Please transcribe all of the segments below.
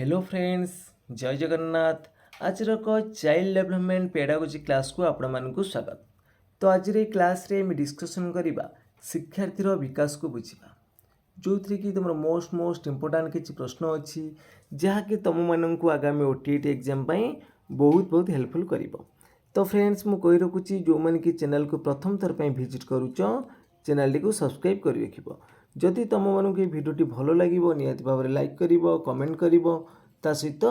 Hello friends, जय जगन्नाथ। आज child development pedagogy class को आपण मानकु स्वागत। तो आज रे क्लास रे मी डिस्कशन करिबा शिक्षार्थी रो विकास को बुझिबा, जो थी कि तुम मोस्ट इंपोर्टाट किसी प्रश्न अच्छी जहाँकि तुम मानक आगामी ओटीईटी एग्जाम बहुत हेल्पफुल कर। तो फ्रेंड्स मु कही रखुची जो मैंने कि चैनल को प्रथम थर पर विजिट करुच चैनल को सब्सक्राइब कर रखिब। जदि तुम मानक ये भिडियोटी भल लगे निहाती भाव में लाइक कर कमेंट कर सहित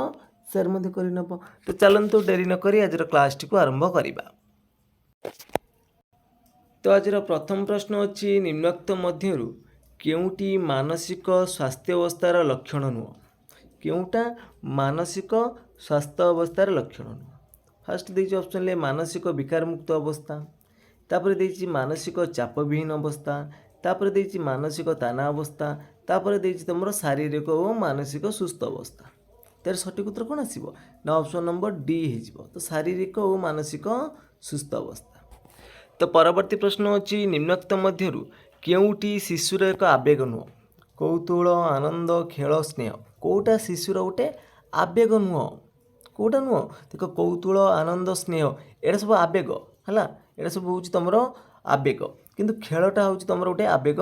सेयार कर। तो चलतु डेरी नक आज क्लास टी को आरंभ करवा। तो आज प्रथम प्रश्न अच्छी निम्नोक्त मध्यरु केउटी मानसिक स्वास्थ्य अवस्थार लक्षण नुह। केउटा मानसिक स्वास्थ्य अवस्थार लक्षण नुह। फास्ट देछि ऑप्शन ले मानसिक विकार मुक्त अवस्था, तापर देछि मानसिक चाप विहीन अवस्था, तापर देछि मानसिक ताना अवस्था, तापर देछि तुमरो शारीरिक और मानसिक सुस्थ अवस्था। तार सठिक उत्तर कौन आसीबो ना ऑप्शन नंबर डी हिजिबो। तो शारीरिक और मानसिक सुस्थ अवस्था। तो परवर्ती प्रश्न अच्छी निम्नोक्त मध्यरु केउटी शिशुर एक आवेग नुह। कौतूहल आनंद खेल स्नेह कौटा शिशुर गोटे आवेग नुह, कौटा नुह देख कौतूहल आनंद स्नेह एटा सब आवेग है, एटा सब हूँ तुम आवेग, किंतु खेलटा हूँ तुम गोटे आवेग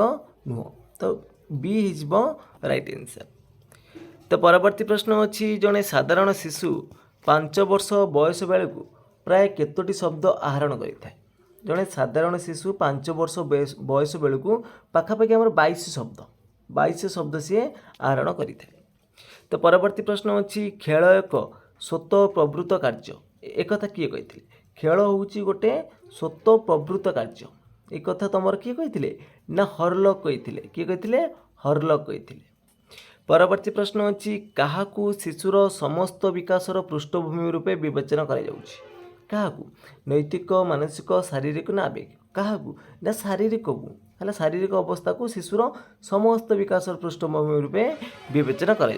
नुह। तो बी हिजबो राइट आंसर। तो परवर्ती प्रश्न अच्छी जड़े साधारण शिशु 5 वर्ष बयस बेलू प्राय केतोटी शब्द आहरण करें। जड़े साधारण शिशु 5 वर्ष बयस बेलू पाखापाखि आम 22 शब्द सी आहरण करें। तो परवर्ती प्रश्न अच्छी खेल एक स्वतः प्रवृत्त कार्य। एक कथा किए कही खेल हूँ गोटे स्वतः प्रवृत्त कार्य। एक कथा तुम किए कही ना हरलक कही, किए कही हरलक कही। परवर्ती प्रश्न अच्छी क्या शिशुर समस्त विकासर पृष्ठभूमि रूपे विवेचना क्या नैतिक मानसिक शारीरिक ना आवेग क्या ना शारीरिक को है, शारीरिक अवस्था को शिशुर समस्त विकासर पृष्ठभूमि रूपे विवेचना कर।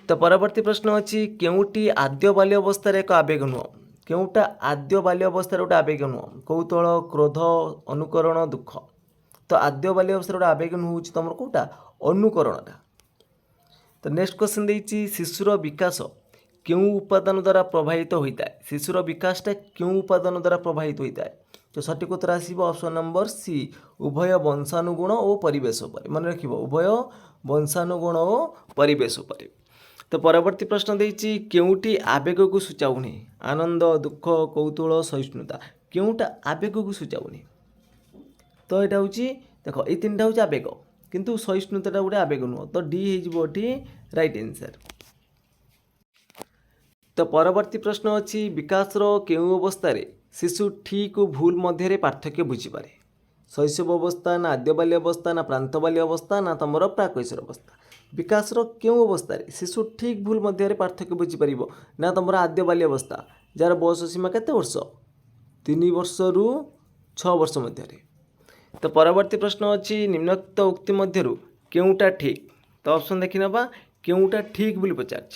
तो परवर्ती प्रश्न अच्छी केउटी आद्य बाल्य अवस्था एक आवेग नुह। केउटा आद्य बाल्य अवस्था गोटे आवेग नुह। कौतूहल क्रोध अनुकरण दुख। तो आद्य बाल्य अवस्था गोटे आवेग नुह तुम कौटा अनुकरणटा। तो नेक्स्ट क्वेश्चन देछि शिशुर विकास क्यों उपादान द्वारा प्रभावित होता है। शिशुर विकासटा क्यों उपादान द्वारा प्रभावित होता है। तो सठिक उत्तर आसब ऑप्शन नंबर सी उभय वंशानुगुण और परिवेश उपर। मन रख उभय वंशानुगुण और परिवेश उपर। तो परवर्ती प्रश्न देछि केउटी आवेग को सूचाऊनी। आनंद दुख कौतूहल सहिष्णुता केउटा आवेग को सूचाऊनी। तो यहाँ हूँ देख ये 3टा हूँ आवेग, किंतु सहिष्णुता गोटे आवेग नुह। तो डी होटी राइट आंसर। तो परवर्ती प्रश्न अच्छी विकासर केउं अवस्था शिशु ठीक और भूल मध्य पार्थक्य बुझीपे। शैशव अवस्था ना आद्य बाल्य अवस्था ना प्रांत बाल्य अवस्था ना तुम प्राकैशोर अवस्था। विकासर केउं अवस्था शिशु ठीक भूल मध्य पार्थक्य बुझीपर ना तुम आद्य बाल्य अवस्था जार बयस सीमा केते वर्ष 3 वर्ष रु 6 वर्ष मध्य। तो परवर्ती प्रश्न अच्छी निम्नोक्त उक्ति मध्यरु केउटा ठीक। तो ऑप्शन देखि नबा केउटा ठीक बोली पचार।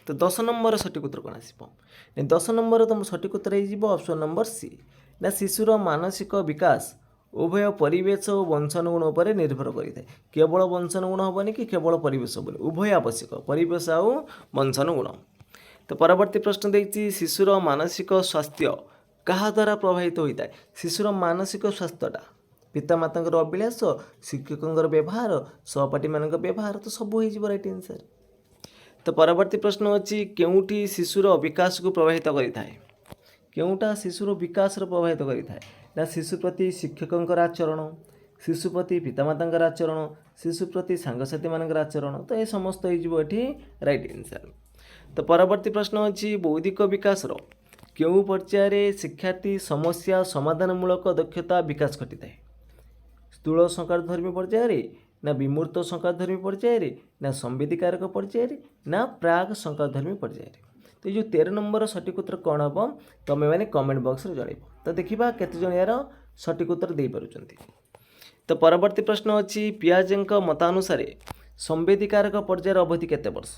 तो 10 नंबर सठिक उत्तर कौन आसब 10 नंबर तुम सठिक उत्तर हो ऑप्शन नंबर सी ना शिशुर मानसिक विकास उभय परिवेश और वंशानुगुण उपर निर्भर करें। केवल वंशानुगुण हेनी कि केवल परिवेश बोले उभय आवश्यक परिवेश आउ वंशानुगुण। तो परवर्ती प्रश्न देछि शिशुर मानसिक स्वास्थ्य क्या द्वारा प्रभावित होता है। शिशुर मानसिक स्वास्थ्यटा पितामाता अभिलाष शिक्षकों व्यवहार सहपाठी मान व्यवहार तो सब हो राइट आंसर। तो परवर्ती प्रश्न अच्छी केउटी शिशुर विकास को प्रभावित करें। केउटा शिशुर विकास प्रभावित करें ना शिशु प्रति शिक्षकों आचरण, शिशु प्रति पितामाता आचरण, शिशु प्रति सांगसाथी मान आचरण। तो ये समस्त हो राइट आंसर। तो परवर्ती प्रश्न अच्छी बौद्धिक विकास केउं पर्यायर शिक्षार्थी समस्या समाधानमूलक दक्षता विकास घटी है। स्थूल संकारधर्मी पर्यायर ना विमूर्त संकारधर्मी पर्यायर ना संवेदिकारक पर्यायर ना प्राग संकारधर्मी पर्यायर। तो ये 13 नंबर सठिक उत्तर कौन हम तुम्हें मैंने कमेंट बॉक्स में जन। तो देखा केते जन यार सठिक उत्तर दे पारुचंती। तो परवर्ती प्रश्न अच्छी पियाजेंक मतानुसार संवेदिकारक पर्यायर अवधि केते वर्ष।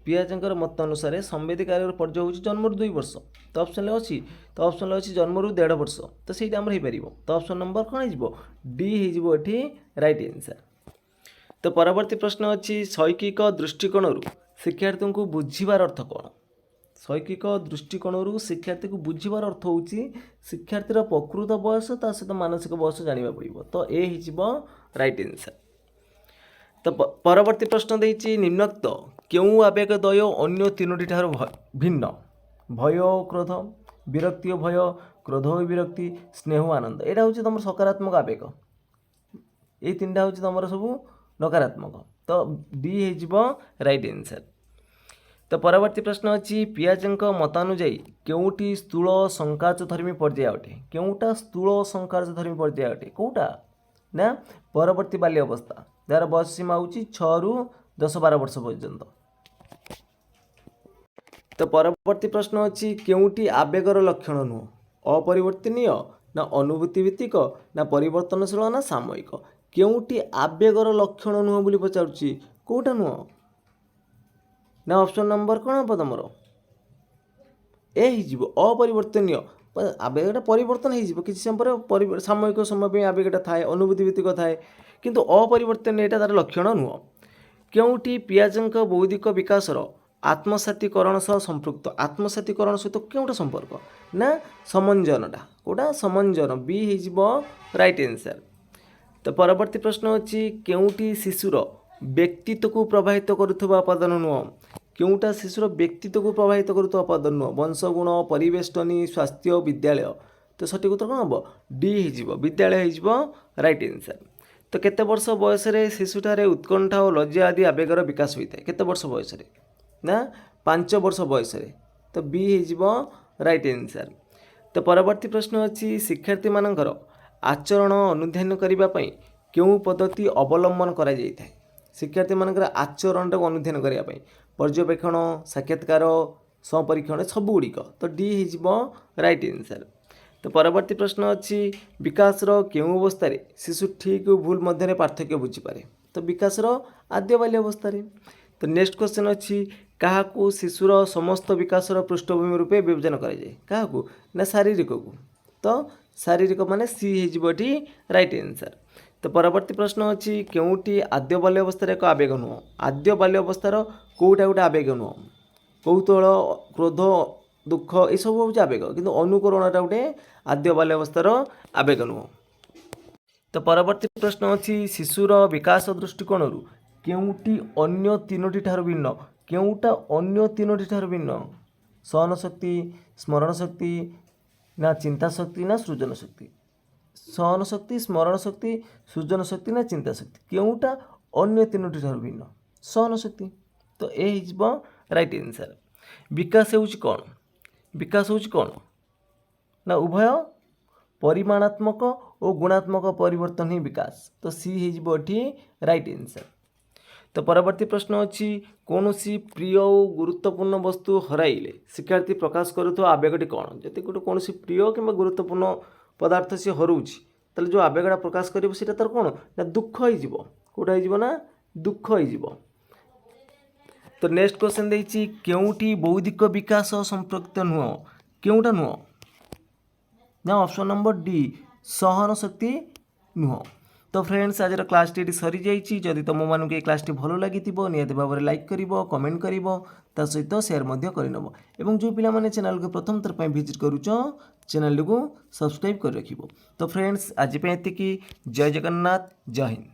पियाजेंकर मत अनुसार संवेदिकारक पर्याय हूँ जन्म 2 वर्ष। तो ऑप्शन अच्छी तो ऑप्शन अच्छी जन्म 1.5 वर्ष। तो सहीटा आम हो। तो ऑप्शन नंबर कौन हो डी हो राइट आंसर। तो परवर्ती प्रश्न अच्छी शैक्षिक दृष्टिकोण शिक्षार्थी को बुझीबार अर्थ कौन। शैक्षिक दृष्टिकोण शिक्षार्थी को बुझीबार अर्थ हूँ शिक्षार्थीर प्रकृत बयस ता सहित मानसिक बयस जाना पड़ो। तो ए हो राइट आंसर। तो परवर्ती प्रश्न देती निम्नोक्त क्यों आवेगद्वय अन्य तीनोटी ठार भिन्न। भय क्रोध, विरक्ति भय, क्रोध विरक्ति, स्नेह आनंद। यहाँ हूँ तुम सकारात्मक आवेग, ये तीन हूँ तुम सब नकारात्मक। तो डी हो राइट आंसर। तो परवर्ती प्रश्न अच्छी पियाजेंक मतानुजाई केउटी स्थूल संकाचधर्मी पर्याय अटे। केउटा स्थूल संकाचधर्मी पर्याय अटे कौटा ना परवर्ती बाल्य अवस्था जार बयस सीमा हूँ 6 ରୁ 10-12 वर्ष पर्यंत। तो परवर्ती प्रश्न अच्छी केउटी आवेगर लक्षण नुह। अपरिवर्तनीय ना अनुभूति भित्तिक ना परिवर्तनशील ना सामयिक। केउटी आवेगर लक्षण नुह बोली पचारुछि कौटा नुह ना ऑप्शन नंबर कौन हम तुम ए अपरिवर्तनीय। आवेगटा परिवर्तन हो किसी समय पर सामयिक समय आवेगटा थाए अनुभूति भित्तिक थाए किंतु अपरिवर्तनीय यहाँ तार लक्षण नुह। क्योंटी पियाजेंक बौद्धिक विकासर आत्मसातीकरण सह संपृक्त। आत्मसातीकरण सहित क्योंटा संपर्क ना समंजनटा कौटा समंजन बी हो राइट आंसर। तो परवर्ती प्रश्न अच्छी केउटी शिशुर व्यक्तित्व को प्रभावित करुवा उपादान नुह। क्योंटा शिशुर व्यक्तित्व को प्रभावित करुवा उपादान नुह। वंशगुण, परिवेष्टनी, स्वास्थ्य, विद्यालय। तो सठिक उत्तर कौन हम डी हो विद्यालय हो राइट आंसर। तो केते वर्ष बयस शिशुठारे उत्कंठा और लज्जा आदि आवेगर विकास होता है केते वर्ष बयस ना 5 वर्ष बयस। तो बी हो राइट आंसर। तो परवर्ती प्रश्न अच्छी शिक्षार्थी मानकर आचरण अनुध्यान करने क्यों पद्धति अवलंबन करा जाता है। शिक्षार्थी मानकर आचरण को अनुध्यान करने पर्यवेक्षण, साक्षात्कार, स्वपरीक्षण सबुगुड़िक। तो डी हो राइट आंसर। तो परवर्ती प्रश्न अच्छी विकासर क्यों अवस्था शिशु ठीक और भूल मध्य पार्थक्य बुझीपे। तो विकासर आद्य बाल्य अवस्था। तो नेक्स्ट क्वेश्चन अच्छी क्या शिशुर समस्त विकासर पृष्ठभूमि रूपे विभाजन कराए क्या ना शारीरिक को। तो शारीरिक माने सी हो राइट आंसर। तो परवर्ती प्रश्न अच्छी क्योंटी आद्य बाल्य अवस्था एक आवेग नुह। आद्य बाल्य अवस्थार कौटा गोटे आवेग नुह। कौतूहल, क्रोध, दुख ये सब हूँ आवेग किंतु अनुकरणटा गोटे आद्य बाल्य अवस्थार आवेग नुह। तो परवर्ती प्रश्न अच्छी शिशुर विकास दृष्टिकोण केउटी अन्य तीनोटी ठार भिन्न। केउटा अन्य तीनोटी ठार भिन्न। सहन शक्ति, स्मरण शक्ति ना चिंता शक्ति ना सृजन शक्ति। सहन शक्ति, स्मरण शक्ति, सृजन शक्ति ना चिंता शक्ति। केउटा अन्य तीनोटी ठार भिन्न सहन शक्ति। तो ए हो राइट आंसर। विकास होउछि कौन। विकास होउछि कौन ना उभय परिमाणात्मक और गुणात्मक परिवर्तन ही विकास। तो सी हो राइट आंसर। तो परवर्ती प्रश्न अच्छी कौन सी प्रिय और गुरुत्वपूर्ण वस्तु हराइले शिक्षार्थी प्रकाश करुवा आवेगटी कौन। जब गोटे कौन प्रिय कि गुरुत्वपूर्ण पदार्थ सी हरउछि ताले जो आवेगटा प्रकाश कर तार कौन ना दुख हो कौटा हो ना दुख हो। तो नेक्स्ट क्वेश्चन देछि केउटी बौद्धिक विकास संपृक्त नुह। केउटा नुह ना ऑप्शन नंबर डी सहन शक्ति नुह। तो फ्रेंड्स आज क्लास टी सरी जाइए। जदि तुम मानक ये क्लास टी भल लगी निहाती भाव में लाइक कर कमेंट कर ता सहित सेयार करनब एवं जो पिला माने चैनल को प्रथम थर पर विजिट करुच चैनल को सब्सक्राइब कर रखिबो। तो फ्रेंड्स आज पे एतिकी। जय जगन्नाथ, जय हिंद।